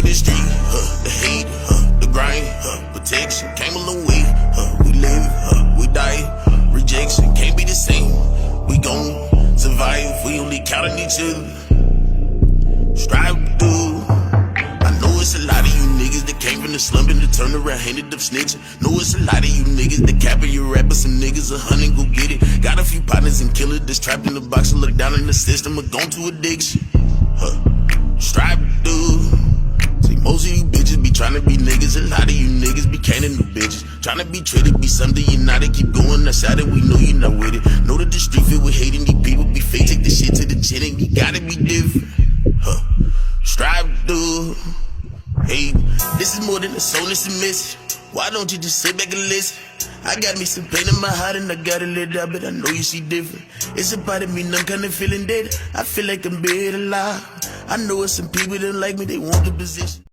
from the street, the hate, the grind, protection came a long way, we live, we die, rejection can't be the same, we gon' survive, we only count on each other, strive to do. I know it's a lot of you niggas that came from the slump and to turn around, ended up snitching. Know it's a lot of you niggas that capping your rappers, some niggas 100 go get it. Got a few partners and killers that's trapped in the box and look down in the system or gone to addiction. Strive to do. See, most of you bitches be trying to be niggas. A lot of you niggas be canning new bitches. Trying to be treated, be something you're not. And keep going outside and we know you're not with it. Know that the street filled with hating, these people be fake. Take the shit to the chin and you gotta be different. Strive to do. Hey, this is more than a song, it's a message. Why don't you just sit back and listen? I got me some pain in my heart and I gotta let it out, but I know you see different. It's a part of me, I'm kinda feeling dead. I feel like I'm buried alive. I know it's some people that like me, they want the position.